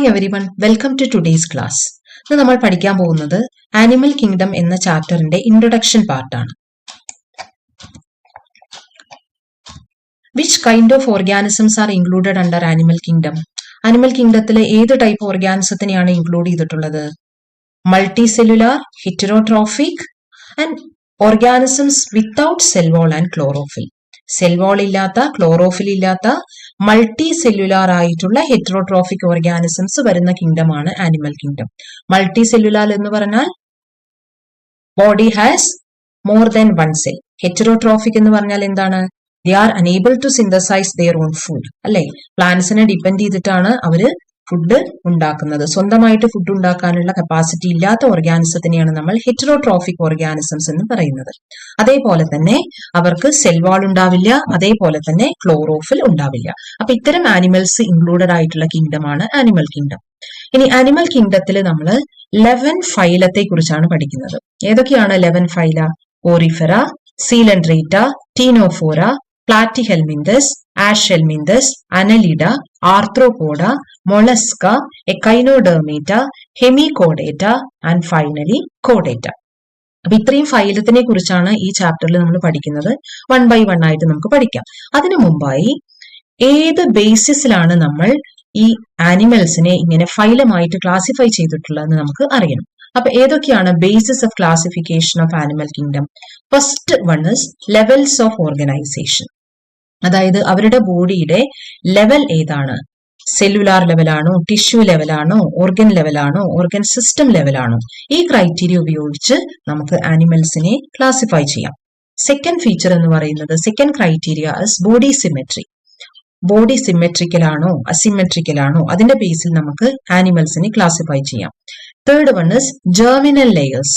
Morning everyone, welcome to today's class. ഇന്ന് നമ്മൾ പഠിക്കാൻ പോകുന്നത് ആനിമൽ കിങ്ഡം എന്ന ചാപ്റ്ററിന്റെ ഇൻട്രൊഡക്ഷൻ പാർട്ടാണ്. Which kind of organisms are included under animal kingdom? Animal കിങ്ഡത്തിലെ ഏത് ടൈപ്പ് ഓർഗാനിസത്തിനെയാണ് ഇൻക്ലൂഡ് ചെയ്തിട്ടുള്ളത്? Multi cellular, heterotrophic and organisms without cell wall and chlorophyll. Cell wall ഇല്ലാത്ത, ക്ലോറോഫിൽ ഇല്ലാത്ത, മൾട്ടി സെല്ലുലാർ ആയിട്ടുള്ള ഹെറ്ററോട്രോഫിക് ഓർഗാനിസംസ് വരുന്ന കിങ്ഡമാണ് ആനിമൽ കിങ്ഡം. മൾട്ടി സെല്ലുലാർ എന്ന് പറഞ്ഞാൽ body has more than one cell. Heterotrophic എന്ന് പറഞ്ഞാൽ എന്താണ്? ദേ are able to synthesize their own food. അല്ലെ, പ്ലാന്റ്സിനെ ഡിപ്പെൻഡ് ചെയ്തിട്ടാണ് അവര് ഫുഡ് ഉണ്ടാക്കുന്നത്. സ്വന്തമായിട്ട് ഫുഡ് ഉണ്ടാക്കാനുള്ള കപ്പാസിറ്റി ഇല്ലാത്ത ഓർഗാനിസത്തിനെയാണ് നമ്മൾ ഹെറ്ററോട്രോഫിക് ഓർഗാനിസംസ് എന്ന് പറയുന്നത്. അതേപോലെ തന്നെ അവർക്ക് സെൽ വാൾ ഉണ്ടാവില്ല, അതേപോലെ തന്നെ ക്ലോറോഫിൽ ഉണ്ടാവില്ല. അപ്പൊ ഇത്തരം ആനിമൽസ് ഇൻക്ലൂഡഡ് ആയിട്ടുള്ള കിങ്ഡമാണ് ആനിമൽ കിങ്ഡം. ഇനി ആനിമൽ കിങ്ഡത്തിൽ നമ്മൾ 11 ഫൈലത്തെ കുറിച്ചാണ് പഠിക്കുന്നത്. ഏതൊക്കെയാണ് 11 phyla? Porifera, Coelenterata, Ctenophora, Platyhelminthes, Aschelminthes, Annelida, Arthropoda, Mollusca, Echinodermata, Hemichordata and finally കോഡേറ്റ. അപ്പൊ ഇത്രയും ഫൈലത്തിനെ കുറിച്ചാണ് ഈ ചാപ്റ്ററിൽ നമ്മൾ പഠിക്കുന്നത്. 1 by 1 ആയിട്ട് നമുക്ക് പഠിക്കാം. അതിനു മുമ്പായി ഏത് ബേസിസിലാണ് നമ്മൾ ഈ ആനിമൽസിനെ ഇങ്ങനെ ഫൈലമായിട്ട് ക്ലാസിഫൈ ചെയ്തിട്ടുള്ളതെന്ന് നമുക്ക് അറിയണം. അപ്പൊ ഏതൊക്കെയാണ് basis of classification of animal kingdom? First one is levels of organisation. അതായത് അവരുടെ ബോഡിയുടെ ലെവൽ ഏതാണ്? സെല്ലുലാർ ലെവലാണോ, ടിഷ്യൂ ലെവലാണോ, ഓർഗൻ ലെവലാണോ, ഓർഗൻ സിസ്റ്റം ലെവലാണോ? ഈ ക്രൈറ്റീരിയ ഉപയോഗിച്ച് നമുക്ക് ആനിമൽസിനെ ക്ലാസിഫൈ ചെയ്യാം. സെക്കൻഡ് ഫീച്ചർ എന്ന് പറയുന്നത്, second criteria is body symmetry. Body symmetrical ആണോ, അസിമെട്രിക്കൽ ആണോ, അതിന്റെ ബേസിൽ നമുക്ക് ആനിമൽസിനെ ക്ലാസിഫൈ ചെയ്യാം. Third one is germinal layers.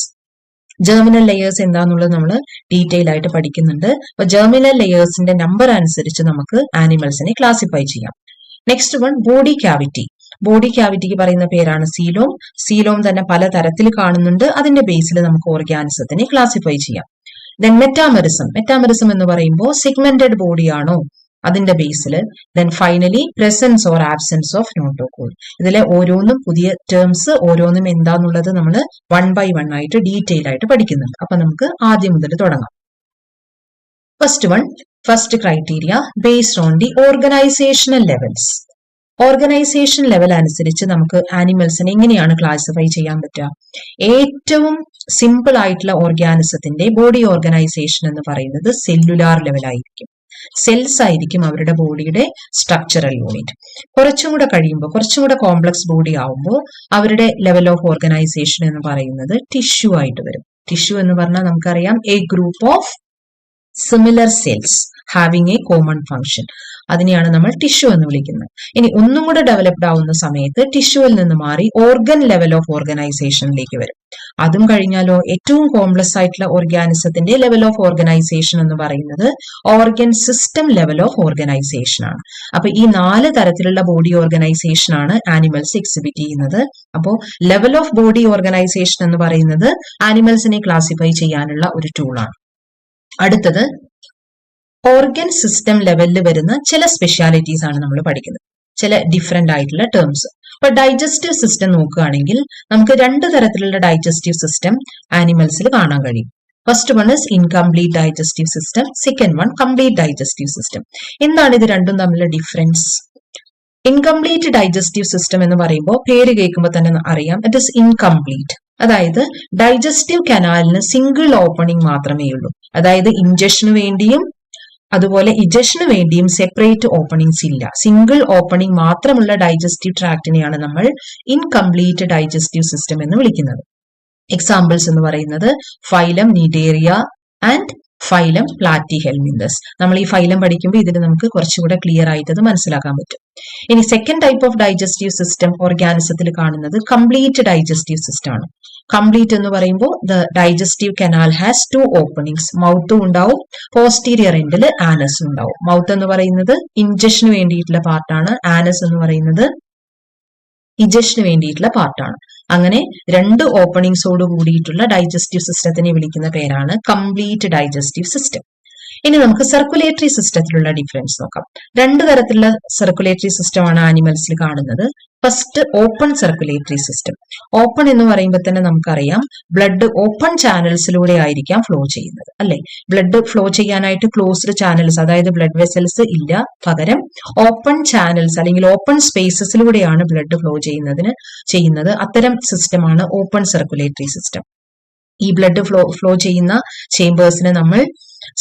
Germinal layers എന്താന്നുള്ളത് നമ്മൾ ഡീറ്റെയിൽ ആയിട്ട് പഠിക്കുന്നുണ്ട്. അപ്പൊ ജെർമിനൽ ലെയേഴ്സിന്റെ നമ്പർ അനുസരിച്ച് നമുക്ക് ആനിമൽസിനെ ക്ലാസിഫൈ ചെയ്യാം. Next one body cavity. Body ക്യാവിറ്റിക്ക് പറയുന്ന പേരാണ് സീലോം. സീലോം തന്നെ പല തരത്തിൽ കാണുന്നുണ്ട്. അതിന്റെ ബേസിൽ നമുക്ക് ഓർഗാനിസത്തിനെ ക്ലാസിഫൈ ചെയ്യാം. Then metamerism. മെറ്റാമറിസം എന്ന് പറയുമ്പോൾ സെഗ്മെന്റഡ് ബോഡി ആണോ, അതിന്റെ ബേസിൽ. Then finally presence or absence of notochord. ഇതിലെ ഓരോന്നും പുതിയ ടേംസ്, ഓരോന്നും എന്താന്നുള്ളത് നമ്മൾ 1 by 1 ആയിട്ട് ഡീറ്റെയിൽ ആയിട്ട് പഠിക്കുന്നുണ്ട്. അപ്പൊ നമുക്ക് ആദ്യം മുതൽ തുടങ്ങാം. First criteria based on the organisational levels. Organisation level അനുസരിച്ച് നമുക്ക് ആനിമൽസിനെ എങ്ങനെയാണ് ക്ലാസിഫൈ ചെയ്യാൻ പറ്റുക? ഏറ്റവും സിമ്പിൾ ആയിട്ടുള്ള ഓർഗാനിസത്തിന്റെ ബോഡി ഓർഗനൈസേഷൻ എന്ന് പറയുന്നത് സെല്ലുലാർ ലെവലായിരിക്കും. സെൽസ് ആയിരിക്കും അവരുടെ ബോഡിയുടെ സ്ട്രക്ചറൽ യൂണിറ്റ്. കുറച്ചും കൂടെ കഴിയുമ്പോൾ, കുറച്ചും കൂടെ കോംപ്ലക്സ് ബോഡി ആവുമ്പോൾ അവരുടെ ലെവൽ ഓഫ് ഓർഗനൈസേഷൻ എന്ന് പറയുന്നത് ടിഷ്യൂ ആയിട്ട് വരും. ടിഷ്യൂ എന്ന് പറഞ്ഞാൽ നമുക്കറിയാം, A group of similar cells having A common function. അതിനെയാണ് നമ്മൾ ടിഷ്യൂ എന്ന് വിളിക്കുന്നത്. ഇനി ഒന്നും കൂടെ ഡെവലപ്ഡ് ആവുന്ന സമയത്ത് ടിഷ്യൂവിൽ നിന്ന് മാറി ഓർഗൻ ലെവൽ ഓഫ് ഓർഗനൈസേഷനിലേക്ക് വരും. അതും കഴിഞ്ഞാലോ ഏറ്റവും കോംപ്ലക്സ് ആയിട്ടുള്ള ഓർഗാനിസത്തിന്റെ ലെവൽ ഓഫ് ഓർഗനൈസേഷൻ എന്ന് പറയുന്നത് organ system level of organisation ആണ്. അപ്പൊ ഈ 4 തരത്തിലുള്ള ബോഡി ഓർഗനൈസേഷൻ ആണ് ആനിമൽസ് എക്സിബിറ്റ് ചെയ്യുന്നത്. അപ്പോൾ ലെവൽ ഓഫ് ബോഡി ഓർഗനൈസേഷൻ എന്ന് പറയുന്നത് ആനിമൽസിനെ ക്ലാസിഫൈ ചെയ്യാനുള്ള ഒരു ടൂളാണ്. അടുത്തത് ഓർഗൻ സിസ്റ്റം ലെവലിൽ വരുന്ന ചില സ്പെഷ്യാലിറ്റീസ് ആണ് നമ്മൾ പഠിക്കുന്നത്, ചില ഡിഫറെന്റ് ആയിട്ടുള്ള ടേംസ്. ഇപ്പൊ ഡൈജസ്റ്റീവ് സിസ്റ്റം നോക്കുകയാണെങ്കിൽ നമുക്ക് 2 തരത്തിലുള്ള ഡൈജസ്റ്റീവ് സിസ്റ്റം ആനിമൽസിൽ കാണാൻ കഴിയും. First one is incomplete digestive system, second one complete digestive system. എന്താണ് ഇത് രണ്ടും തമ്മിലുള്ള ഡിഫറൻസ്? ഇൻകംപ്ലീറ്റ് ഡൈജസ്റ്റീവ് സിസ്റ്റം എന്ന് പറയുമ്പോൾ പേര് കേൾക്കുമ്പോൾ തന്നെ അറിയാം, ഇറ്റ് ഇസ് ഇൻകംപ്ലീറ്റ്. അതായത് ഡൈജസ്റ്റീവ് കനാലിന് സിംഗിൾ ഓപ്പണിംഗ് മാത്രമേ ഉള്ളൂ. അതായത് ഇൻജക്ഷന് വേണ്ടിയും അതുപോലെ ഇജക്ഷന് വേണ്ടിയും സെപ്പറേറ്റ് ഓപ്പണിങ്സ് ഇല്ല. സിംഗിൾ ഓപ്പണിംഗ് മാത്രമുള്ള ഡൈജസ്റ്റീവ് ട്രാക്റ്റിനെയാണ് നമ്മൾ ഇൻകംപ്ലീറ്റ് ഡൈജസ്റ്റീവ് സിസ്റ്റം എന്ന് വിളിക്കുന്നത്. എക്സാമ്പിൾസ് എന്ന് പറയുന്നത് ഫൈലം നീഡേറിയ ആൻഡ് ഫൈലം പ്ലാറ്റിഹെൽമിന്തസ്. നമ്മൾ ഈ ഫൈലം പഠിക്കുമ്പോൾ ഇതിൽ നമുക്ക് കുറച്ചുകൂടെ ക്ലിയർ ആയിട്ട് അത് മനസ്സിലാക്കാൻ പറ്റും. ഇനി second type of digestive system ഓർഗാനിസത്തിൽ കാണുന്നത് കംപ്ലീറ്റ് ഡൈജസ്റ്റീവ് സിസ്റ്റം ആണ്. കംപ്ലീറ്റ് എന്ന് പറയുമ്പോൾ the digestive canal has 2 openings. മൗത്തും ഉണ്ടാവും, പോസ്റ്റീരിയർ എൻഡിൽ ആനസ് ഉണ്ടാവും. മൗത്ത് എന്ന് പറയുന്നത് ഇൻജക്ഷന് വേണ്ടിയിട്ടുള്ള പാർട്ടാണ്, ആനസ് എന്ന് പറയുന്നത് ഇജക്ഷന് വേണ്ടിയിട്ടുള്ള പാർട്ടാണ്. അങ്ങനെ 2 ഓപ്പണിങ്സോട് കൂടിയിട്ടുള്ള ഡൈജസ്റ്റീവ് സിസ്റ്റത്തിനെ വിളിക്കുന്ന പേരാണ് കംപ്ലീറ്റ് ഡൈജസ്റ്റീവ് സിസ്റ്റം. ഇനി നമുക്ക് സർക്കുലേറ്ററി സിസ്റ്റത്തിലുള്ള ഡിഫറൻസ് നോക്കാം. രണ്ട് തരത്തിലുള്ള സർക്കുലേറ്ററി സിസ്റ്റമാണ് ആനിമൽസിൽ കാണുന്നത്. First open circulatory system. Open എന്ന് പറയുമ്പോൾ തന്നെ നമുക്കറിയാം ബ്ലഡ് ഓപ്പൺ ചാനൽസിലൂടെ ആയിരിക്കാം ഫ്ലോ ചെയ്യുന്നത്, അല്ലെ? ബ്ലഡ് ഫ്ലോ ചെയ്യാനായിട്ട് ക്ലോസ്ഡ് ചാനൽസ്, അതായത് ബ്ലഡ് വെസൽസ് ഇല്ല, പകരം ഓപ്പൺ ചാനൽസ് അല്ലെങ്കിൽ ഓപ്പൺ സ്പേസസിലൂടെയാണ് ബ്ലഡ് ഫ്ലോ ചെയ്യുന്നത്. അത്തരം സിസ്റ്റമാണ് ഓപ്പൺ സർക്കുലേറ്ററി സിസ്റ്റം. ഈ ബ്ലഡ് ഫ്ലോ ചെയ്യുന്ന ചേംബേഴ്സിനെ നമ്മൾ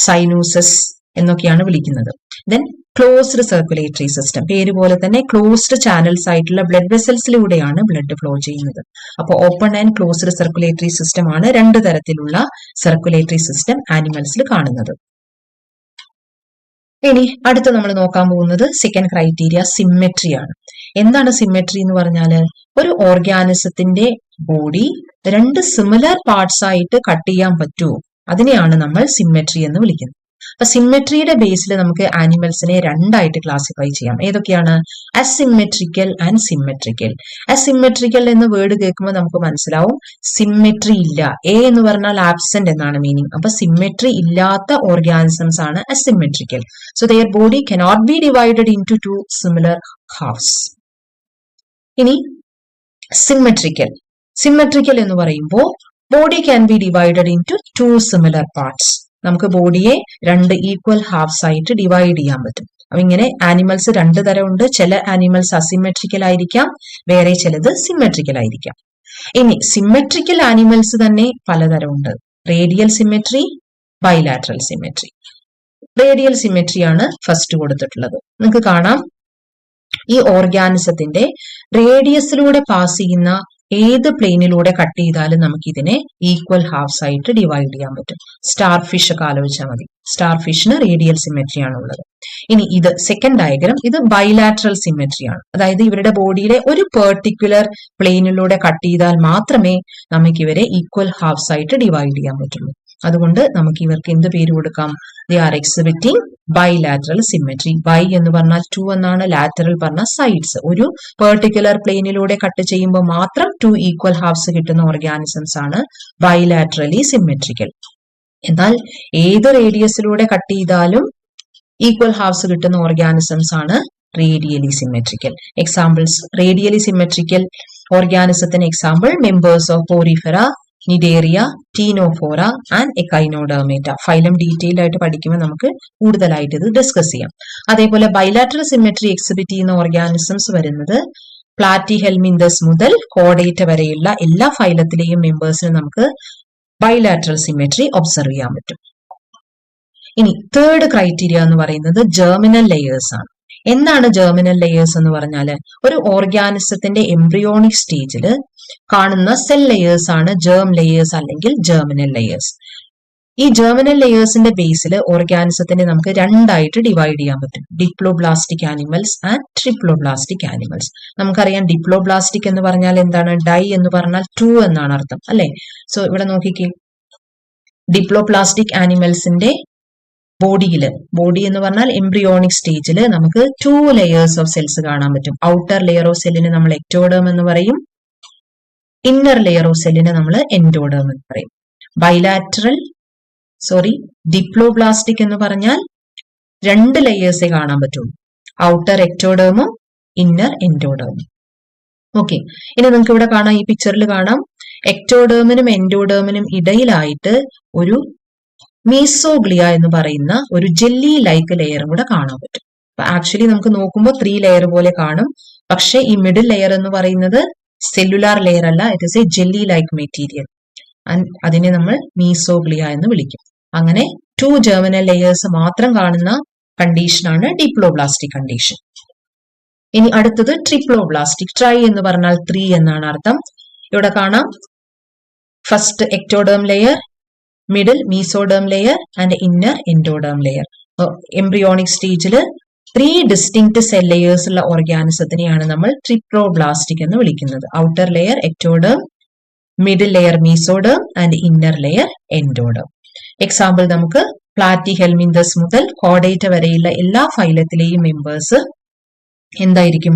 സൈനൂസസ് എന്നൊക്കെയാണ് വിളിക്കുന്നത്. ദെൻ ക്ലോസ്ഡ് സർക്കുലേറ്ററി സിസ്റ്റം, പേര് പോലെ തന്നെ ക്ലോസ്ഡ് ചാനൽസ് ആയിട്ടുള്ള ബ്ലഡ് വെസൽസിലൂടെയാണ് ബ്ലഡ് ഫ്ലോ ചെയ്യുന്നത്. അപ്പോൾ open and closed circulatory system ആണ് രണ്ട് തരത്തിലുള്ള സർക്കുലേറ്ററി സിസ്റ്റം ആനിമൽസിൽ കാണുന്നത്. ഇനി അടുത്ത് നമ്മൾ നോക്കാൻ പോകുന്നത് സെക്കൻഡ് ക്രൈറ്റീരിയ സിമ്മെട്രി ആണ്. എന്താണ് സിമ്മെട്രി എന്ന് പറഞ്ഞാല് ഒരു ഓർഗാനിസത്തിന്റെ ബോഡി രണ്ട് സിമിലർ പാർട്സ് ആയിട്ട് കട്ട് ചെയ്യാൻ പറ്റുമോ, അതിനെയാണ് നമ്മൾ സിമ്മെട്രി എന്ന് വിളിക്കുന്നത്. അപ്പൊ സിമ്മെട്രിയുടെ ബേസിൽ നമുക്ക് ആനിമൽസിനെ രണ്ടായിട്ട് ക്ലാസിഫൈ ചെയ്യാം. ഏതൊക്കെയാണ്? Asymmetrical and symmetrical. അസിമെട്രിക്കൽ എന്ന വേർഡ് കേൾക്കുമ്പോൾ നമുക്ക് മനസ്സിലാവും സിമ്മെട്രി ഇല്ല. എ എന്ന് പറഞ്ഞാൽ ആബ്സെന്റ് എന്നാണ് മീനിങ്. അപ്പൊ സിമ്മെട്രി ഇല്ലാത്ത ഓർഗാനിസംസ് ആണ് asymmetrical. So their body cannot be divided into similar halves. ഇനി സിമ്മെട്രിക്കൽ. സിമ്മെട്രിക്കൽ എന്ന് പറയുമ്പോൾ body can be divided into similar parts. നമുക്ക് ബോഡിയെ രണ്ട് ഈക്വൽ ഹാഫ്സ് ആയിട്ട് ഡിവൈഡ് ചെയ്യാൻ പറ്റും. അപ്പൊ ഇങ്ങനെ ആനിമൽസ് രണ്ട് തരമുണ്ട്. ചില ആനിമൽസ് അസിമെട്രിക്കൽ ആയിരിക്കാം, വേറെ ചിലത് സിമ്മെട്രിക്കൽ ആയിരിക്കാം. ഇനി സിമ്മെട്രിക്കൽ ആനിമൽസ് തന്നെ പലതരമുണ്ട്. Radial symmetry, bilateral symmetry. Radial symmetry ആണ് ഫസ്റ്റ് കൊടുത്തിട്ടുള്ളത്. നിങ്ങൾക്ക് കാണാം ഈ ഓർഗാനിസത്തിന്റെ റേഡിയസിലൂടെ പാസ് ചെയ്യുന്ന ഏത് പ്ലെയിനിലൂടെ കട്ട് ചെയ്താലും നമുക്ക് ഇതിനെ ഈക്വൽ ഹാഫ്സ് ആയിട്ട് ഡിവൈഡ് ചെയ്യാൻ പറ്റും. സ്റ്റാർ ഫിഷ് ഒക്കെ ആലോചിച്ചാൽ മതി. സ്റ്റാർ ഫിഷിന് റേഡിയൽ സിമ്മെട്രി ആണ് ഉള്ളത്. ഇനി ഇത് സെക്കൻഡ് ഡയഗ്രം, ഇത് ബൈലാറ്ററൽ സിമ്മെട്രി ആണ്. അതായത് ഇവരുടെ ബോഡിയിലെ ഒരു പെർട്ടിക്കുലർ പ്ലെയിനിലൂടെ കട്ട് ചെയ്താൽ മാത്രമേ നമുക്ക് ഇവരെ ഈക്വൽ ഹാഫ്സ് ആയിട്ട് ഡിവൈഡ് ചെയ്യാൻ പറ്റുള്ളൂ. അതുകൊണ്ട് നമുക്ക് ഇവർക്ക് എന്ത് പേര് കൊടുക്കാം? They are exhibiting bilateral symmetry. Bi എന്ന് പറഞ്ഞാൽ ടു എന്നാണ്, ലാറ്ററൽ പറഞ്ഞാൽ സൈഡ്സ്. ഒരു പെർട്ടിക്കുലർ പ്ലെയിനിലൂടെ കട്ട് ചെയ്യുമ്പോൾ മാത്രം ടു ഈക്വൽ ഹാഫ്സ് കിട്ടുന്ന ഓർഗാനിസംസ് ആണ് ബൈലാറ്ററലി സിമ്മെട്രിക്കൽ. എന്നാൽ ഏത് റേഡിയസിലൂടെ കട്ട് ചെയ്താലും ഈക്വൽ ഹാഫ്സ് കിട്ടുന്ന ഓർഗാനിസംസ് ആണ് radially symmetrical. Examples radially symmetrical ഓർഗാനിസത്തിന് example members of Porifera, Cnidaria, Ctenophora and Echinodermata. Phylum detail ആയിട്ട് പഠിക്കുമ്പോൾ നമുക്ക് കൂടുതലായിട്ട് ഇത് ഡിസ്കസ് ചെയ്യാം. അതേപോലെ ബൈലാറ്ററൽ സിമ്മെട്രി എക്സിബിറ്റ് ചെയ്യുന്ന ഓർഗാനിസംസ് വരുന്നത് പ്ലാറ്റിഹെൽമിന്തസ് മുതൽ കോഡേറ്റ വരെയുള്ള എല്ലാ ഫൈലത്തിലെയും മെമ്പേഴ്സിന് നമുക്ക് ബൈലാറ്ററൽ സിമ്മെട്രി ഒബ്സർവ് ചെയ്യാൻ പറ്റും. ഇനി തേർഡ് ക്രൈറ്റീരിയ എന്ന് പറയുന്നത് ജെർമിനൽ ലെയേഴ്സ് ആണ്. എന്താണ് ജെർമിനൽ ലെയേഴ്സ് എന്ന് പറഞ്ഞാൽ ഒരു ഓർഗാനിസത്തിന്റെ എംബ്രിയോണിക് സ്റ്റേജിൽ കാണുന്ന സെൽ ലെയേഴ്സ് ആണ് ജേം ലെയേഴ്സ് അല്ലെങ്കിൽ ജെർമിനൽ ലെയേഴ്സ്. ഈ ജെർമിനൽ ലെയേഴ്സിന്റെ ബേസിൽ ഓർഗാനിസത്തിനെ നമുക്ക് രണ്ടായിട്ട് ഡിവൈഡ് ചെയ്യാൻ പറ്റും. Diploblastic animals and triploblastic animals. നമുക്കറിയാം ഡിപ്ലോബ്ലാസ്റ്റിക് എന്ന് പറഞ്ഞാൽ എന്താണ്? ഡൈ എന്ന് പറഞ്ഞാൽ ടു എന്നാണ് അർത്ഥം, അല്ലെ? സോ ഇവിടെ നോക്കിക്കേ, ഡിപ്ലോപ്ലാസ്റ്റിക് ആനിമൽസിന്റെ ബോഡി എന്ന് പറഞ്ഞാൽ എംബ്രിയോണിക് സ്റ്റേജിൽ നമുക്ക് 2 ലെയേഴ്സ് ഓഫ് സെൽസ് കാണാൻ പറ്റും. ഔട്ടർ ലെയർ ഓഫ് സെല്ലിനെ നമ്മൾ എക്ടോഡേം എന്ന് പറയും, ഇന്നർ ലെയർ ഓഫ് സെല്ലിനെ നമ്മൾ എൻഡോഡേം എന്ന് പറയും. ഡിപ്ലോബ്ലാസ്റ്റിക് എന്ന് പറഞ്ഞാൽ 2 ലെയേഴ്സേ കാണാൻ പറ്റുള്ളൂ, ഔട്ടർ എക്ടോഡേമും ഇന്നർ എൻഡോഡേമും. ഓക്കെ, ഇനി നിങ്ങൾക്ക് ഇവിടെ കാണാം, ഈ പിക്ചറിൽ കാണാം എക്ടോഡേമിനും എൻഡോഡേമിനും ഇടയിലായിട്ട് ഒരു മീസോഗ്ലിയ എന്ന് പറയുന്ന ഒരു ജെല്ലി ലൈക്ക് ലെയറും കൂടെ കാണാൻ പറ്റും. അപ്പൊ ആക്ച്വലി നമുക്ക് നോക്കുമ്പോൾ 3 ലെയർ പോലെ കാണും, പക്ഷെ ഈ മിഡിൽ ലെയർ എന്ന് പറയുന്നത് സെല്ലുലാർ ലെയർ അല്ല, it is A jelly like material. അതിനെ നമ്മൾ മീസോഗ്ലിയ എന്ന് വിളിക്കും. അങ്ങനെ 2 ജെർമിനൽ ലെയേഴ്സ് മാത്രം കാണുന്ന കണ്ടീഷനാണ് ഡിപ്ലോബ്ലാസ്റ്റിക് കണ്ടീഷൻ. ഇനി അടുത്തത് ട്രിപ്ലോബ്ലാസ്റ്റിക്. ട്രൈ എന്ന് പറഞ്ഞാൽ 3 എന്നാണ് അർത്ഥം. ഇവിടെ കാണാം first ectoderm layer, middle mesoderm layer and inner endoderm layer. Embryonic സ്റ്റേജിൽ 3 ഡിസ്റ്റിങ്ക്ട് സെൽ ലെയേഴ്സ് ഉള്ള ഓർഗാനിസത്തിനെയാണ് നമ്മൾ ട്രിപ്ലോബ്ലാസ്റ്റിക് എന്ന് വിളിക്കുന്നത്. Outer layer ectoderm, middle layer mesoderm and inner layer endoderm. Example നമുക്ക് പ്ലാറ്റിഹെൽമിന്തസ് മുതൽ കോഡേറ്റ വരെയുള്ള എല്ലാ ഫൈലത്തിലെയും മെമ്പേഴ്സ് എന്തായിരിക്കും?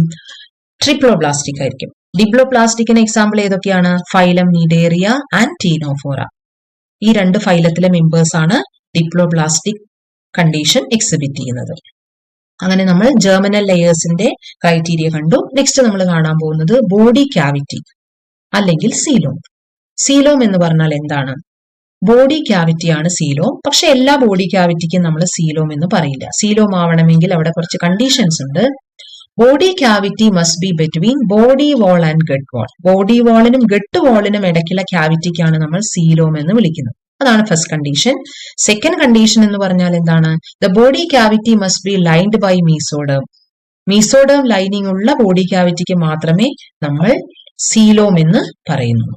ട്രിപ്ലോബ്ലാസ്റ്റിക് ആയിരിക്കും. ഡിപ്ലോപ്ലാസ്റ്റിക്കിന് എക്സാമ്പിൾ ഏതൊക്കെയാണ്? Phylum cnidaria and Ctenophora. ഈ 2 ഫൈലത്തിലെ മെമ്പേഴ്സ് ആണ് ഡിപ്ലോബ്ലാസ്റ്റിക് കണ്ടീഷൻ എക്സിബിറ്റ് ചെയ്യുന്നത്. അങ്ങനെ നമ്മൾ ജെർമിനൽ ലെയേഴ്സിന്റെ ക്രൈറ്റീരിയ കണ്ടു. നെക്സ്റ്റ് നമ്മൾ കാണാൻ പോകുന്നത് ബോഡി ക്യാവിറ്റി അല്ലെങ്കിൽ സീലോം. സീലോം എന്ന് പറഞ്ഞാൽ എന്താണ്? ബോഡി ക്യാവിറ്റി ആണ് സീലോം. പക്ഷെ എല്ലാ ബോഡി ക്യാവിറ്റിക്കും നമ്മൾ സീലോം എന്ന് പറയില്ല. സീലോം ആവണമെങ്കിൽ അവിടെ കുറച്ച് കണ്ടീഷൻസ് ഉണ്ട്. Body cavity must be between body wall and gut wall. Body വാളിനും ഗട്ട് വാളിനും ഇടയ്ക്കുള്ള ക്യാവിറ്റിക്കാണ് നമ്മൾ സീലോം എന്ന് വിളിക്കുന്നത്. അതാണ് ഫസ്റ്റ് കണ്ടീഷൻ. സെക്കൻഡ് കണ്ടീഷൻ എന്ന് പറഞ്ഞാൽ എന്താണ്? The body cavity must be lined by mesoderm. Mesoderm lining ഉള്ള ബോഡി ക്യാവിറ്റിക്ക് മാത്രമേ നമ്മൾ സീലോം എന്ന് പറയുന്നു.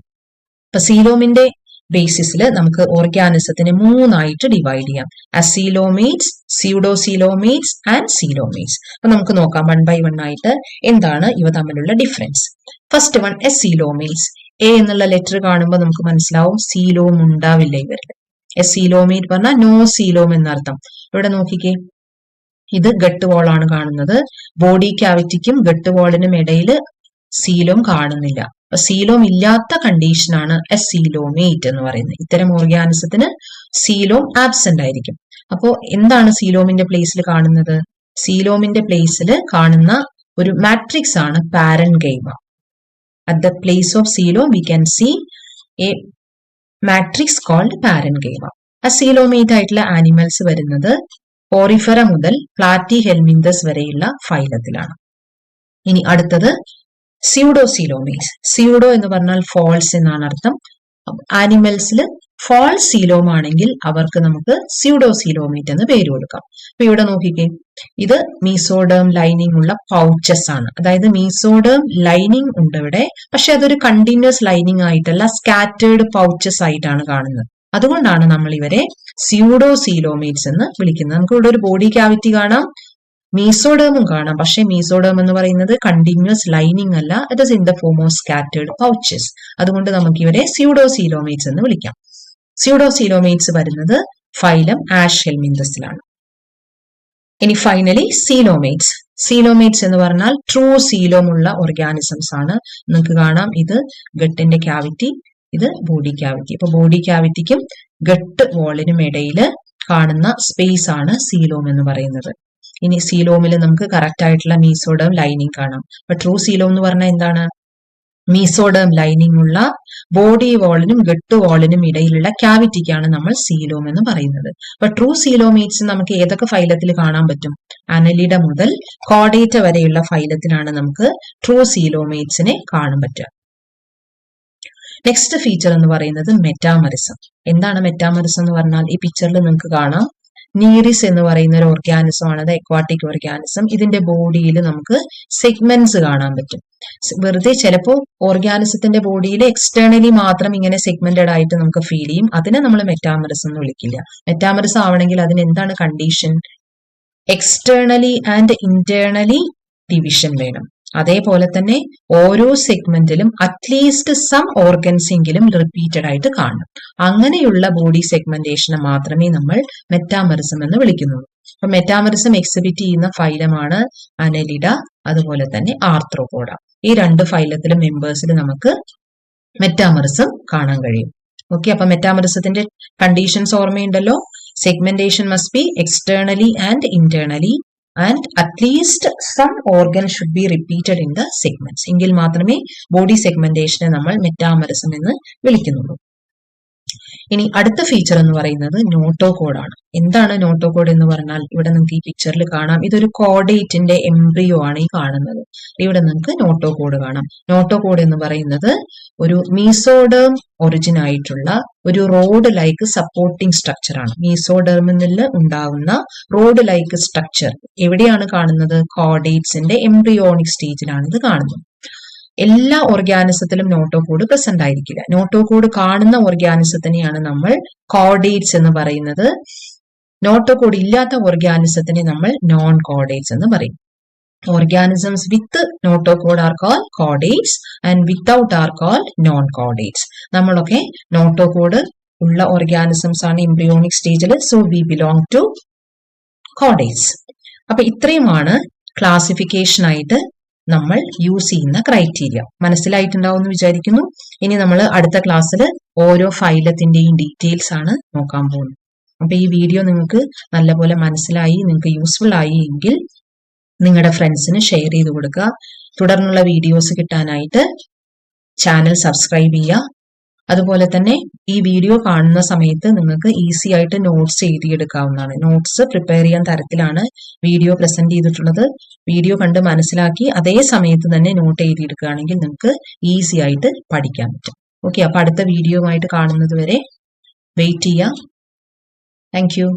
അപ്പൊ സീലോമിന്റെ ബേസിസിൽ നമുക്ക് ഓർഗാനിസത്തിനെ 3 ആയിട്ട് ഡിവൈഡ് ചെയ്യാം. അസീലോമേറ്റ്സ്, സ്യൂഡോസീലോമേറ്റ്സ് ആൻഡ് സീലോമേറ്റ്സ്. അപ്പൊ നമുക്ക് നോക്കാം 1 by 1 ആയിട്ട് എന്താണ് ഇവ തമ്മിലുള്ള difference. First one acoelomates. A എന്നുള്ള ലെറ്റർ കാണുമ്പോൾ നമുക്ക് മനസ്സിലാവും സീലോം ഉണ്ടാവില്ല ഇവരിൽ. എസീലോമേറ്റ് പറഞ്ഞാൽ നോ സീലോം എന്നർത്ഥം. ഇവിടെ നോക്കിക്കേ, ഇത് ഗട്ട് വാൾ ആണ് കാണുന്നത്. ബോഡി ക്യാവിറ്റിക്കും ഗട്ട് വാളിനും ഇടയിൽ സീലോം കാണുന്നില്ല. അപ്പൊ സീലോം ഇല്ലാത്ത കണ്ടീഷനാണ് എസീലോമേറ്റ് എന്ന് പറയുന്നത്. ഇത്തരം ഓർഗാനിസത്തിന് സീലോം ആബ്സെന്റ് ആയിരിക്കും. അപ്പോ എന്താണ് സീലോമിന്റെ പ്ലേസിൽ കാണുന്നത്? സീലോമിന്റെ പ്ലേസിൽ കാണുന്ന ഒരു മാട്രിക്സ് ആണ് പാരൻഗൈമ. At the place of coelom, we can see a matrix called parenchyma. Acoelomate ആയിട്ടുള്ള ആനിമൽസ് വരുന്നത് പോറിഫെറ മുതൽ പ്ലാറ്റിഹെൽമിന്തസ് വരെയുള്ള ഫൈലത്തിലാണ്. ഇനി അടുത്തത് സ്യൂഡോസീലോമേറ്റ്സ്. സ്യൂഡോ എന്ന് പറഞ്ഞാൽ ഫാൾസ് എന്നാണ് അർത്ഥം. ആനിമൽസിൽ ഫാൾസ് സീലോം ആണെങ്കിൽ അവർക്ക് നമുക്ക് സ്യൂഡോസീലോമേറ്റ് എന്ന് പേര് കൊടുക്കാം. അപ്പൊ ഇവിടെ നോക്കിക്കേ, ഇത് മീസോഡേം ലൈനിങ് ഉള്ള പൗച്ചസ് ആണ്. അതായത് മീസോഡേം ലൈനിങ് ഉണ്ട് ഇവിടെ, പക്ഷെ അതൊരു കണ്ടിന്യൂസ് ലൈനിങ് ആയിട്ടല്ല, സ്കാറ്റേർഡ് പൗച്ചസ് ആയിട്ടാണ് കാണുന്നത്. അതുകൊണ്ടാണ് നമ്മൾ ഇവരെ സ്യൂഡോസീലോമേറ്റ്സ് എന്ന് വിളിക്കുന്നത്. നമുക്ക് ഇവിടെ ഒരു ബോഡി ക്യാവിറ്റി കാണാം, മീസോഡേമും കാണാം. പക്ഷെ മീസോഡേം എന്ന് പറയുന്നത് കണ്ടിന്യൂസ് ലൈനിങ് അല്ല, it is in the form of scattered pouches. അതുകൊണ്ട് നമുക്ക് ഇവരെ സ്യൂഡോസീലോമേറ്റ്സ് എന്ന് വിളിക്കാം. സ്യൂഡോസീലോമേറ്റ്സ് വരുന്നത് ഫൈലം ആഷ്ഹെൽമിന്തസിലാണ്. ഇനി ഫൈനലി സീലോമേറ്റ്സ്. സീലോമേറ്റ്സ് എന്ന് പറഞ്ഞാൽ ട്രൂ സീലോം ഉള്ള ഓർഗാനിസംസ് ആണ്. നിങ്ങൾക്ക് കാണാം, ഇത് ഗട്ടിന്റെ ക്യാവിറ്റി, ഇത് ബോഡി ക്യാവിറ്റി. അപ്പൊ ബോഡി ക്യാവിറ്റിക്കും ഗട്ട് വാളിനും ഇടയിൽ കാണുന്ന സ്പേസ് ആണ് സീലോം എന്ന് പറയുന്നത്. ഇനി സീലോമിൽ നമുക്ക് കറക്റ്റ് ആയിട്ടുള്ള മീസോഡേം ലൈനിങ് കാണാം. അപ്പൊ ട്രൂ സീലോം എന്ന് പറഞ്ഞാൽ എന്താണ്? മീസോഡേം ലൈനിങ് ഉള്ള ബോഡി വാളിനും ഗട്ട് വാളിനും ഇടയിലുള്ള ക്യാവിറ്റിക്കാണ് നമ്മൾ സീലോം എന്ന് പറയുന്നത്. അപ്പൊ ട്രൂ സീലോമേറ്റ്സ് നമുക്ക് ഏതൊക്കെ ഫൈലത്തിൽ കാണാൻ പറ്റും? അനലിഡ മുതൽ കോഡേറ്റ വരെയുള്ള ഫൈലത്തിലാണ് നമുക്ക് ട്രൂ സീലോമേറ്റ്സിനെ കാണാൻ പറ്റുക. നെക്സ്റ്റ് ഫീച്ചർ എന്ന് പറയുന്നത് മെറ്റാമറിസം. എന്താണ് മെറ്റാമറിസം എന്ന് പറഞ്ഞാൽ? ഈ പിക്ചറിൽ നിങ്ങൾക്ക് കാണാം, നീറിസ് എന്ന് പറയുന്ന ഒരു ഓർഗാനിസം ആണ്, അത് എക്വാട്ടിക് ഓർഗാനിസം. ഇതിന്റെ ബോഡിയിൽ നമുക്ക് സെഗ്മെന്റ്സ് കാണാൻ പറ്റും. വെറുതെ ചിലപ്പോൾ ഓർഗാനിസത്തിന്റെ ബോഡിയിൽ എക്സ്റ്റേണലി മാത്രം ഇങ്ങനെ സെഗ്മെന്റഡ് ആയിട്ട് നമുക്ക് ഫീൽ ചെയ്യും. അതിനെ നമ്മൾ മെറ്റാമറിസം എന്ന് വിളിക്കില്ല. മെറ്റാമറിസം ആവണമെങ്കിൽ അതിന് എന്താണ് condition? Externally and internally division വേണം. അതേപോലെ തന്നെ ഓരോ സെഗ്മെന്റിലും അറ്റ്ലീസ്റ്റ് സം ഓർഗൻസ് എങ്കിലും റിപ്പീറ്റഡ് ആയിട്ട് കാണും. അങ്ങനെയുള്ള ബോഡി സെഗ്മെന്റേഷനെ മാത്രമേ നമ്മൾ മെറ്റാമറിസം എന്ന് വിളിക്കുന്നുള്ളൂ. അപ്പൊ മെറ്റാമറിസം എക്സിബിറ്റ് ചെയ്യുന്ന ഫൈലമാണ് അനലിഡ, അതുപോലെ തന്നെ ആർത്രോപോഡ. ഈ 2 ഫൈലത്തിലും മെമ്പേഴ്സിൽ നമുക്ക് മെറ്റാമറിസം കാണാൻ കഴിയും. ഓക്കെ, അപ്പൊ മെറ്റാമറിസത്തിന്റെ കണ്ടീഷൻസ് ഓർമ്മയുണ്ടല്ലോ. Segmentation must be externally and internally, and at least some organ should be repeated in the segments. എങ്കിൽ മാത്രമേ ബോഡി സെഗ്മെന്റേഷനെ നമ്മൾ മെറ്റാമറിസം എന്ന് വിളിക്കുന്നുള്ളൂ. ഇനി അടുത്ത ഫീച്ചർ എന്ന് പറയുന്നത് നോട്ടോകോഡ് ആണ്. എന്താണ് നോട്ടോകോഡ് എന്ന് പറഞ്ഞാൽ? ഇവിടെ നിങ്ങൾക്ക് ഈ പിക്ചറിൽ കാണാം, ഇതൊരു കോഡേറ്റിന്റെ എംബ്രിയോ ആണ് ഈ കാണുന്നത്. ഇവിടെ നിങ്ങൾക്ക് നോട്ടോകോഡ് കാണാം. നോട്ടോകോഡ് എന്ന് പറയുന്നത് ഒരു മീസോഡേം ഒറിജിൻ ആയിട്ടുള്ള ഒരു റോഡ് ലൈക്ക് സപ്പോർട്ടിംഗ് സ്ട്രക്ചർ ആണ്. മീസോഡേമിൽ ഉണ്ടാകുന്ന റോഡ് ലൈക്ക് സ്ട്രക്ചർ എവിടെയാണ് കാണുന്നത്? കോഡേറ്റ്സിന്റെ എംബ്രിയോണിക് സ്റ്റേജിലാണ് ഇത് കാണുന്നത്. എല്ലാ ഓർഗാനിസത്തിലും നോട്ടോകോഡ് പ്രസന്റ് ആയിരിക്കില്ല. നോട്ടോകോഡ് കാണുന്ന ഓർഗാനിസത്തിനെയാണ് നമ്മൾ കോഡേറ്റ്സ് എന്ന് പറയുന്നത്. നോട്ടോകോഡ് ഇല്ലാത്ത ഓർഗാനിസത്തിനെ നമ്മൾ നോൺ കോഡേറ്റ്സ് എന്ന് പറയും. Organisms with notochord are called chordates and without are called non-chordates. നമ്മളൊക്കെ നോട്ടോകോഡ് ഉള്ള ഓർഗാനിസംസ് ആണ് എംബ്രിയോണിക് സ്റ്റേജിൽ. So we belong to chordates. അപ്പൊ ഇത്രയുമാണ് ക്ലാസിഫിക്കേഷൻ ആയിട്ട് നമ്മൾ യൂസ് ചെയ്യുന്ന ക്രൈറ്റീരിയ. മനസ്സിലായിട്ടുണ്ടാവും എന്ന് വിചാരിക്കുന്നു. ഇനി നമ്മൾ അടുത്ത ക്ലാസ്സിൽ ഓരോ ഫൈലത്തിന്റെയും ഡീറ്റെയിൽസ് ആണ് നോക്കാൻ പോകുന്നത്. അപ്പൊ ഈ വീഡിയോ നിങ്ങൾക്ക് നല്ലപോലെ മനസ്സിലായി, നിങ്ങൾക്ക് യൂസ്ഫുൾ ആയി എങ്കിൽ നിങ്ങളുടെ ഫ്രണ്ട്സിന് ഷെയർ ചെയ്ത് കൊടുക്കുക. തുടർന്നുള്ള വീഡിയോസ് കിട്ടാനായിട്ട് ചാനൽ സബ്സ്ക്രൈബ് ചെയ്യുക. അതുപോലെ തന്നെ ഈ വീഡിയോ കാണുന്ന സമയത്ത് നിങ്ങൾക്ക് ഈസി ആയിട്ട് നോട്ട്സ് എഴുതിയെടുക്കാവുന്നതാണ്. നോട്ട്സ് പ്രിപ്പയർ ചെയ്യാൻ തരത്തിലാണ് വീഡിയോ പ്രസന്റ് ചെയ്തിട്ടുള്ളത്. വീഡിയോ കണ്ട് മനസ്സിലാക്കി അതേ സമയത്ത് തന്നെ നോട്ട് എഴുതിയെടുക്കുകയാണെങ്കിൽ നിങ്ങൾക്ക് ഈസി ആയിട്ട് പഠിക്കാൻ പറ്റും. ഓക്കെ, അപ്പൊ അടുത്ത വീഡിയോ ആയിട്ട് കാണുന്നത് വരെ വെയിറ്റ് ചെയ്യാം. Thank you.